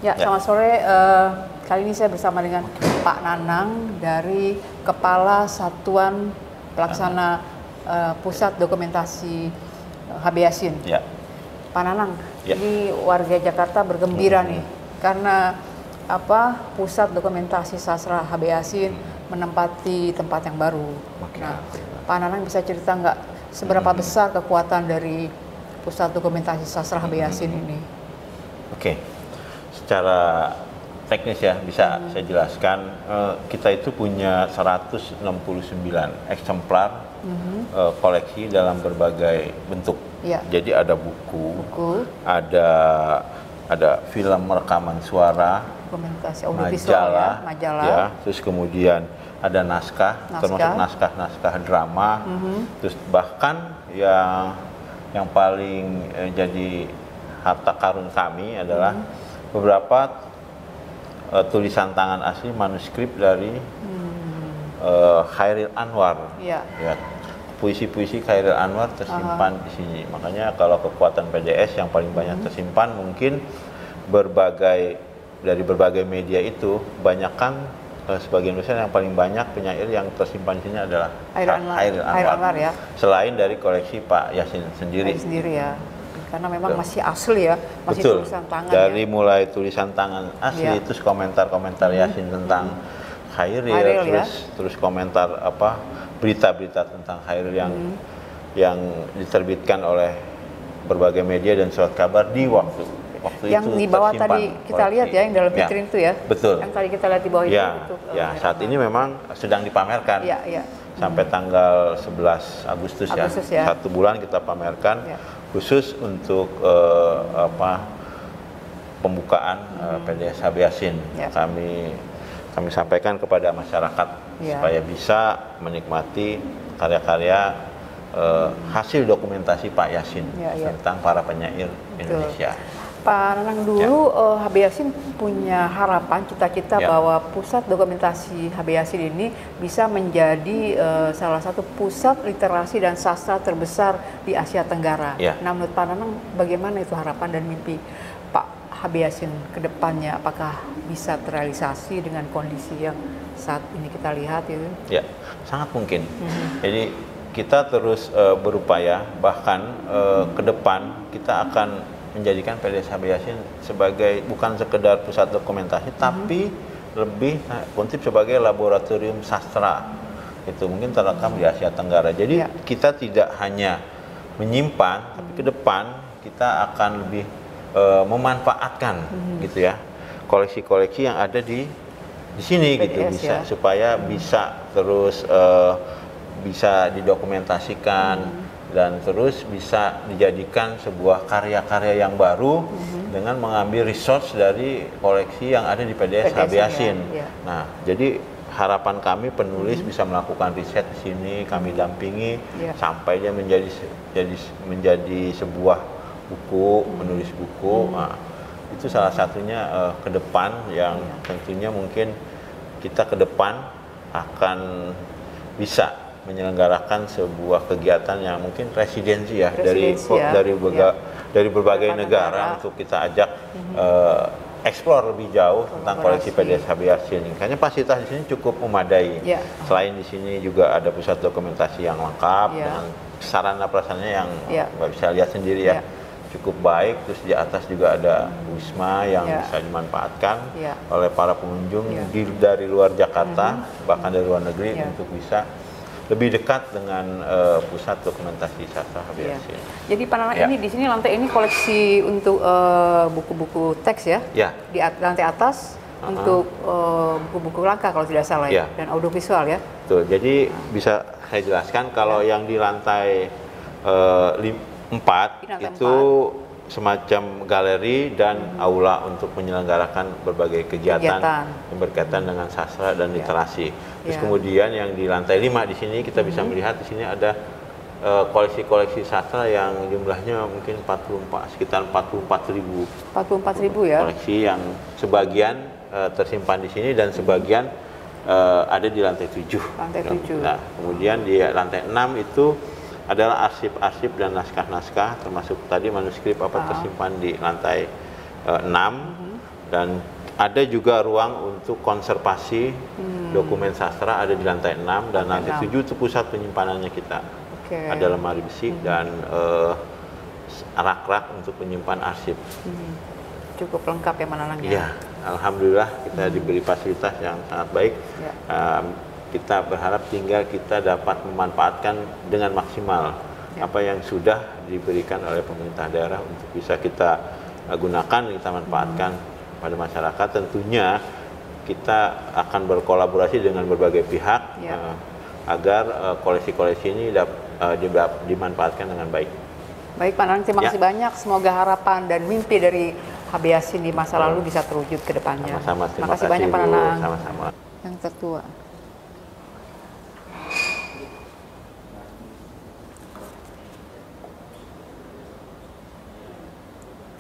Ya, selamat sore. Kali ini saya bersama dengan Pak Nanang dari Kepala Satuan Pelaksana Pusat Dokumentasi HB Yassin. Ya. Pak Nanang, Ya. ini warga Jakarta bergembira nih karena Pusat Dokumentasi Sastra HB Yassin menempati tempat yang baru. Nah, Pak Nanang bisa cerita nggak seberapa besar kekuatan dari Pusat Dokumentasi Sastra HB Yassin ini? Oke. Secara teknis ya bisa saya jelaskan, kita itu punya 169 eksemplar koleksi dalam berbagai bentuk. Ya. Jadi ada buku, ada film rekaman suara, Dokumentasi audiovisual majalah. Ya, terus kemudian ada naskah, termasuk naskah-naskah drama, terus bahkan yang paling jadi harta karun kami adalah beberapa tulisan tangan asli manuskrip dari Chairil Anwar. Ya. Ya, puisi-puisi Chairil Anwar tersimpan di sini. Makanya kalau kekuatan PDS yang paling banyak tersimpan mungkin dari berbagai media itu, banyakkan sebagian besar yang paling banyak penyair yang tersimpan di sini adalah Chairil Anwar ya. Selain dari koleksi Pak Yassin sendiri. Ya. Karena memang masih asli ya, masih Betul. tulisan tangan. Dari ya. mulai tulisan tangan asli, terus komentar-komentar Yassin tentang Chairil, terus komentar berita-berita tentang Chairil yang diterbitkan oleh berbagai media dan surat kabar di waktu yang itu di bawah tersimpan tadi kita lihat ya, yang dalam vitrin itu ya. Betul. Yang tadi kita lihat di bawah itu. Saat ini memang sedang dipamerkan. Sampai tanggal 11 Agustus ya. 1 bulan kita pamerkan khusus untuk pembukaan PDS HB Yassin. Kami sampaikan kepada masyarakat supaya bisa menikmati karya-karya hasil dokumentasi Pak Yassin tentang para penyair Indonesia. Pak Nanang, dulu HB Yassin punya harapan, cita-cita bahwa Pusat Dokumentasi HB Yassin ini bisa menjadi salah satu pusat literasi dan sastra terbesar di Asia Tenggara. Nah, menurut Pak Nanang, bagaimana itu harapan dan mimpi Pak HB Yassin ke depannya? Apakah bisa terrealisasi dengan kondisi yang saat ini kita lihat itu? Ya, sangat mungkin. Jadi kita terus berupaya, bahkan ke depan kita akan menjadikan PDS HB Yassin sebagai bukan sekedar pusat dokumentasi, tapi lebih konsep sebagai laboratorium sastra. Itu mungkin terekam di Asia Tenggara. Jadi kita tidak hanya menyimpan, tapi ke depan kita akan lebih memanfaatkan gitu ya koleksi-koleksi yang ada di sini PDS, gitu supaya bisa terus bisa didokumentasikan dan terus bisa dijadikan sebuah karya-karya yang baru dengan mengambil resource dari koleksi yang ada di PDS HB Yassin. Nah, jadi harapan kami penulis bisa melakukan riset di sini, kami dampingi sampai dia menjadi sebuah buku, menulis buku. Nah, itu salah satunya ke depan yang tentunya mungkin kita ke depan akan bisa menyelenggarakan sebuah kegiatan yang mungkin residensi ya dari berbagai negara untuk kita ajak eksplor lebih jauh tentang koleksi PDS HB Yassin. Kayaknya fasilitas di sini cukup memadai. Selain di sini juga ada pusat dokumentasi yang lengkap dengan sarana prasarannya yang Mbak bisa lihat sendiri ya. Cukup baik, terus di atas juga ada wisma yang bisa dimanfaatkan oleh para pengunjung dari luar Jakarta, bahkan dari luar negeri untuk bisa lebih dekat dengan pusat dokumentasi sastra HB Yassin. Jadi Pak Nanang ini di sini lantai ini koleksi untuk buku-buku teks ya? Di lantai atas untuk buku-buku langka kalau tidak salah dan audiovisual ya? Betul. Jadi bisa saya jelaskan kalau yang di lantai 4 itu semacam galeri dan aula untuk menyelenggarakan berbagai kegiatan yang berkaitan dengan sastra dan literasi. Terus kemudian yang di lantai 5 di sini kita bisa melihat di sini ada koleksi-koleksi sastra yang jumlahnya mungkin sekitar 44.000. 44.000 ya. Koleksi yang sebagian tersimpan di sini dan sebagian ada di lantai 7. Lantai 7. Nah, kemudian di lantai 6 itu adalah arsip-arsip dan naskah-naskah termasuk tadi manuskrip tersimpan di lantai 6. Dan ada juga ruang untuk konservasi dokumen sastra ada di lantai 6 dan lantai 7 itu pusat penyimpanannya kita. Ada lemari besi dan rak-rak untuk menyimpan arsip. Cukup lengkap ya Mananang ya? Iya, alhamdulillah kita diberi fasilitas yang sangat baik. Kita berharap tinggal kita dapat memanfaatkan dengan maksimal apa yang sudah diberikan oleh pemerintah daerah untuk bisa kita gunakan, kita manfaatkan pada masyarakat. Tentunya kita akan berkolaborasi dengan berbagai pihak agar koleksi-koleksi ini dimanfaatkan dengan baik. Baik Pak Nanang, terima kasih banyak. Semoga harapan dan mimpi dari HB Yassin di masa lalu bisa terwujud ke depannya. Sama-sama, terima kasih banyak Pak Nanang. Sama-sama. Yang tertua.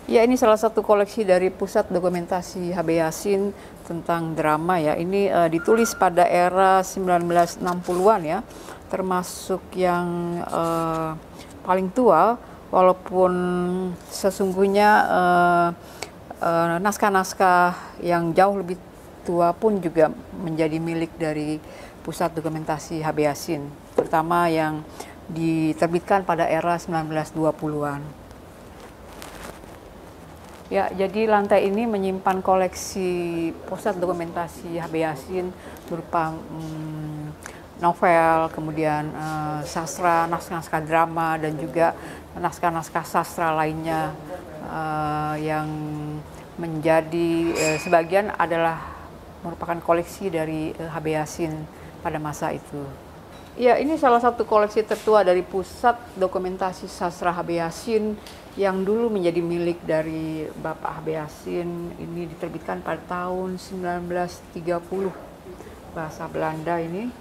Ya, ini salah satu koleksi dari Pusat Dokumentasi HB Yassin tentang drama ya. Ini ditulis pada era 1960-an ya, termasuk yang paling tua, walaupun sesungguhnya naskah-naskah yang jauh lebih tua pun juga menjadi milik dari Pusat Dokumentasi HB Yassin, terutama yang diterbitkan pada era 1920-an. Ya, jadi lantai ini menyimpan koleksi Pusat Dokumentasi HB Yassin berupa novel, kemudian sastra, naskah-naskah drama, dan juga naskah-naskah sastra lainnya yang menjadi sebagian adalah merupakan koleksi dari HB Yassin pada masa itu. Ya, ini salah satu koleksi tertua dari Pusat Dokumentasi Sastra HB Yassin yang dulu menjadi milik dari Bapak HB Yassin. Ini diterbitkan pada tahun 1930, bahasa Belanda ini.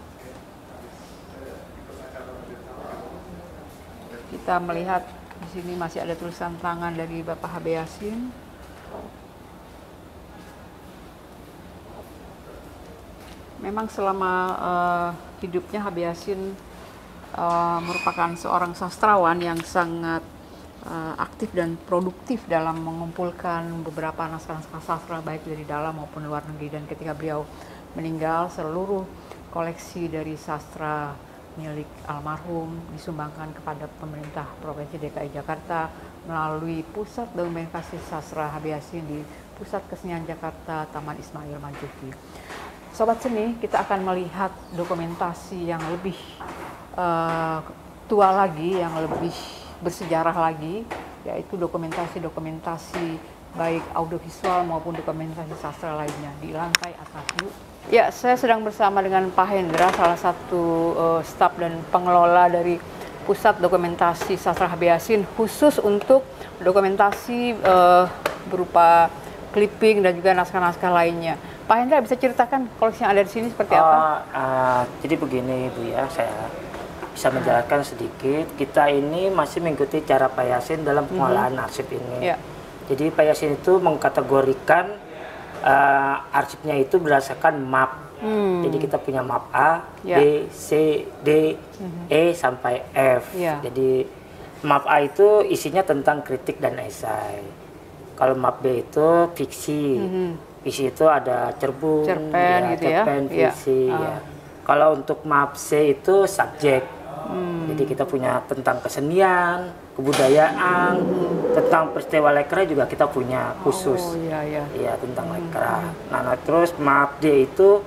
Kita melihat di sini masih ada tulisan tangan dari Bapak HB Yassin. Memang selama hidupnya HB Yassin merupakan seorang sastrawan yang sangat aktif dan produktif dalam mengumpulkan beberapa naskah-naskah sastra baik dari dalam maupun luar negeri, dan ketika beliau meninggal seluruh koleksi dari sastra milik almarhum disumbangkan kepada pemerintah Provinsi DKI Jakarta melalui Pusat Dokumentasi Sastra HB Yassin di Pusat Kesenian Jakarta Taman Ismail Marzuki. Sobat Seni, kita akan melihat dokumentasi yang lebih tua lagi, yang lebih bersejarah lagi, yaitu dokumentasi-dokumentasi baik audiovisual maupun dokumentasi sastra lainnya di lantai atas. Ya, saya sedang bersama dengan Pak Hendra, salah satu staf dan pengelola dari Pusat Dokumentasi Sastra HB Yassin, khusus untuk dokumentasi berupa clipping dan juga naskah-naskah lainnya. Pak Hendra, bisa ceritakan koleksi yang ada di sini seperti apa? Jadi begini Bu ya, saya bisa menjelaskan sedikit. Kita ini masih mengikuti cara Pak Yassin dalam pengolahan arsip ini. Jadi Pak Yassin itu mengkategorikan arsipnya itu berdasarkan map. Jadi kita punya map A, B, C, D, E sampai F. Jadi map A itu isinya tentang kritik dan esai. Kalau map B itu fiksi. Fiksi itu ada cerpen, fiksi. Kalau untuk map C itu subjek. Jadi kita punya tentang kesenian, kebudayaan, tentang peristiwa lekra juga kita punya khusus. Iya, tentang lekra. Nah, terus map D itu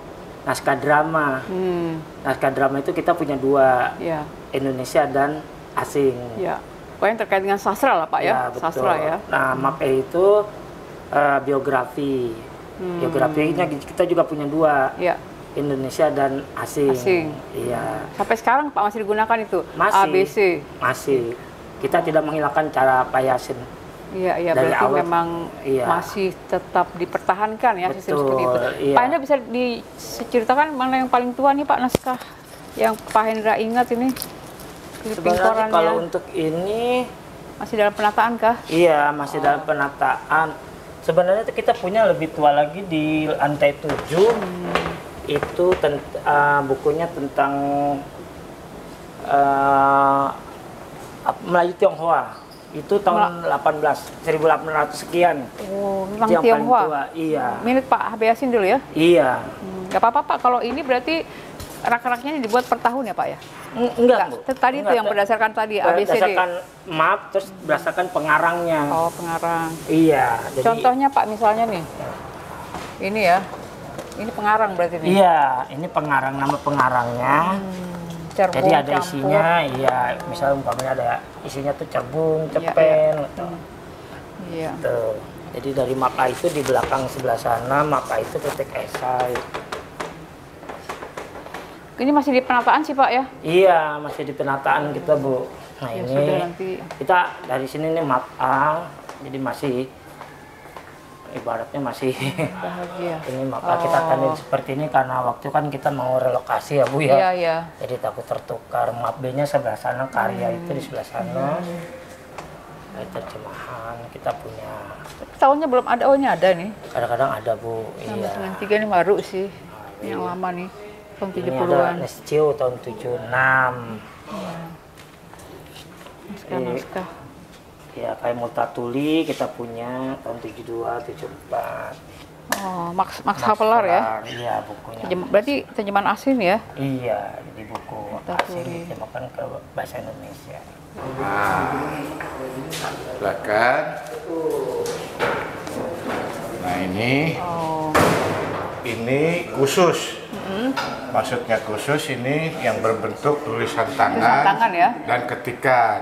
naskah drama. Naskah drama itu kita punya dua, Indonesia dan asing. Pokoknya terkait dengan sastra lah Pak ya, betul. Sastra ya. Nah, map E itu biografi. Biografinya kita juga punya dua. Indonesia dan asing. Iya. Sampai sekarang Pak masih digunakan itu? Masih. ABC? Masih. Kita tidak menghilangkan cara Pak Yassin. Iya, berarti awal, memang masih tetap dipertahankan ya sistem seperti itu. Pak Hendra, bisa diceritakan mana yang paling tua nih Pak, naskah yang Pak Hendra ingat ini? Sebenarnya kalau untuk ini masih dalam penataan kah? Iya, masih dalam penataan. Sebenarnya kita punya lebih tua lagi di lantai 7. Itu bukunya tentang Melayu Tionghoa. Itu tahun 1800 sekian. Oh, memang Yang paling Tionghoa. tua, iya. Milik Pak Habeasin dulu ya? Iya. Gak apa-apa Pak, kalau ini berarti rak-raknya dibuat per tahun ya Pak ya? Enggak, Bu. Tadi itu yang berdasarkan tadi ABCD. Berdasarkan map, terus berdasarkan pengarangnya. Oh, pengarang. Iya. Jadi, contohnya Pak, misalnya nih, ini ya, ini pengarang berarti nih? Iya, ini pengarang, nama pengarangnya. Cerbung, jadi ada campur. isinya, iya, misalnya umpamanya ada isinya tuh cerbung, cepen, gitu. Iya. Tuh. Jadi dari mapa itu di belakang sebelah sana, mapa itu titik esai. Ini masih di penataan sih Pak ya? Iya, masih di penataan kita, Bu. Nah, Ya, ini sudah, nanti. kita dari sini nih map A, jadi masih ibaratnya masih Bahagia. ini mapa kita akan seperti ini karena waktu kan kita mau relokasi ya, Bu ya. Iya, iya. Jadi takut tertukar. Map B-nya sebelah sana, karya itu di sebelah sana. Terjemahan kita punya. Tahunnya belum ada, oh ini ada nih. Kadang-kadang ada, Bu. Iya. Iya. 93 ini baru sih, yang lama nih, tahun Ini ada 70-an. Nescio tahun 76. Naskah-naskah. Ya, kayak Multatuli kita punya tahun 72, 74. Oh, Max Havelaar ya? Iya, bukunya. Berarti terjemahan asing ya? Iya, jadi buku asing Multatuli. diterjemahkan ke bahasa Indonesia. Nah, silakan. Nah ini khusus. Maksudnya khusus ini yang berbentuk tulisan tangan, tangan ya? dan ketikan.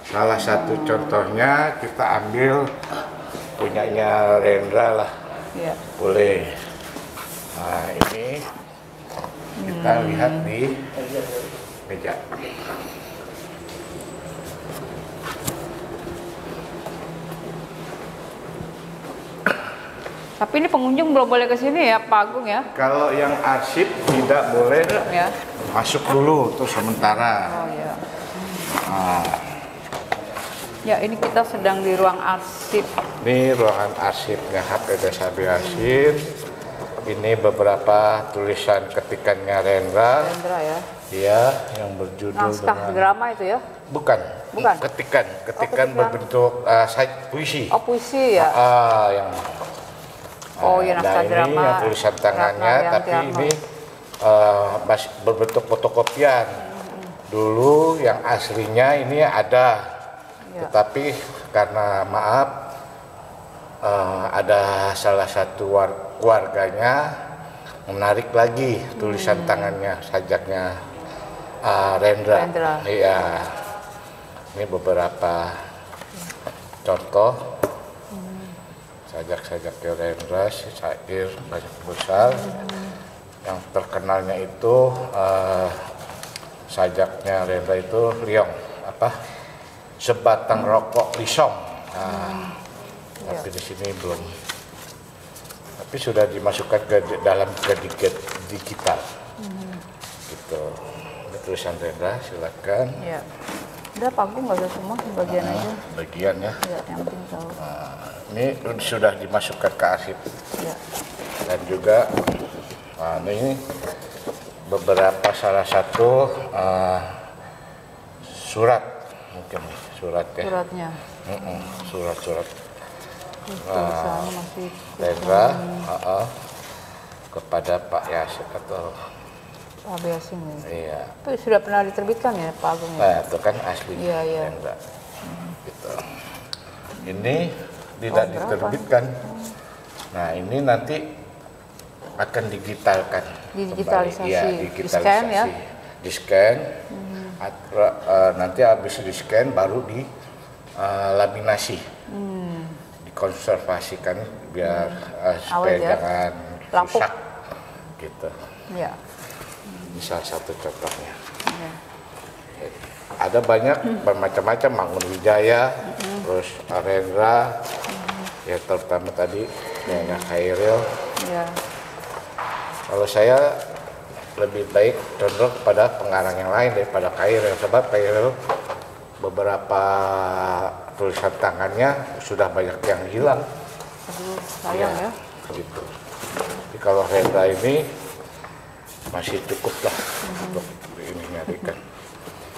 Salah satu contohnya kita ambil punyanya Rendra lah, Iya. boleh. Nah ini kita lihat di meja. Tapi ini pengunjung belum boleh ke sini ya, Pak Agung ya? Kalau yang arsip tidak boleh Ya. masuk dulu tuh sementara. Oh ya. Nah, Ya, ini kita sedang di ruang arsip. ini ruangan arsipnya HP Desa Habeasin. Ini beberapa tulisan ketikannya Rendra. Rendra ya. Ya, yang berjudul Naskah dengan drama itu ya? bukan, Bukan? ketikan ketikan. berbentuk puisi. Oh, puisi ya? Yang Oh iya, naskah ini drama. yang tulisan tangannya, Ratna tapi Wiantiarno. ini masih berbentuk fotokopian. Dulu yang aslinya ini ada, tetapi karena maaf ada salah satu keluarganya menarik lagi tulisan tangannya, sajaknya Rendra. Iya, ini beberapa contoh. Sajak-sajaknya Rendra, syair banyak besar. Yang terkenalnya itu sajaknya Rendra itu Liong, sebatang rokok lisong. Tapi di sini belum. Tapi sudah dimasukkan ke dalam digital. Gitu. Ini tulisan Rendra, silakan. Iya. Udah, Pak Agung nggak usah semua, bagian aja. Bagian ya. Ya, yang penting tahu. Ini sudah dimasukkan ke arsip. Ya. Dan juga ini beberapa salah satu surat, mungkin surat ya. Suratnya. Surat-surat Tulisannya masih Rendra kepada Pak Yasin atau Habeasin ya. iya. Itu sudah pernah diterbitkan ya, Pak Agung ya? Nah, itu kan asli Iya, iya. Rendra. Gitu. Ini tidak diterbitkan. Nah, ini nanti akan digitalkan. Digitalisasi. Kembali. Ya, digitalisasi. Di-scan ya? Di-scan. Nanti habis di-scan baru laminasi. Dikonservasikan biar supaya ya? jangan Lapuk. rusak. Gitu. Iya. Ini salah satu contohnya. Iya. Ada banyak bermacam-macam, Mangun Wijaya, terus Rendra, ya terutama tadi yang Khairil. Iya. Kalau saya lebih baik cenderung kepada pengarang yang lain daripada Khairil, sebab Khairil beberapa tulisan tangannya sudah banyak yang hilang. Aduh, sayang ya. Gitu. Jadi kalau Rendra ini masih cukup lah untuk ini nyarikan.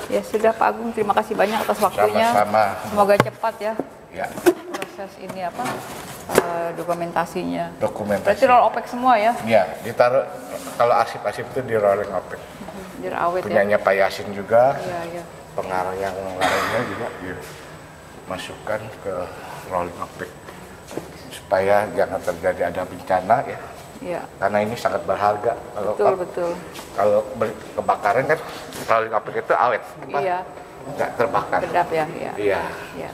Ya sudah Pak Agung, terima kasih banyak atas waktunya. Sama-sama. Semoga cepat ya. Ya. Proses ini apa? Dokumentasinya. Dokumentasi. Berarti roll opek semua ya? Iya, ditaruh kalau arsip-arsip itu di rolling opek. Biar awet Punyanya ya. Pak Yasin juga. Iya, iya. Pengarang yang lainnya juga dimasukkan ke rolling opek supaya jangan terjadi ada bencana ya. Iya. Karena ini sangat berharga. Betul. Kalau kebakaran kan rolling opek itu awet. Iya. Nggak terbakar. Kedap ya. Iya. Iya. Iya.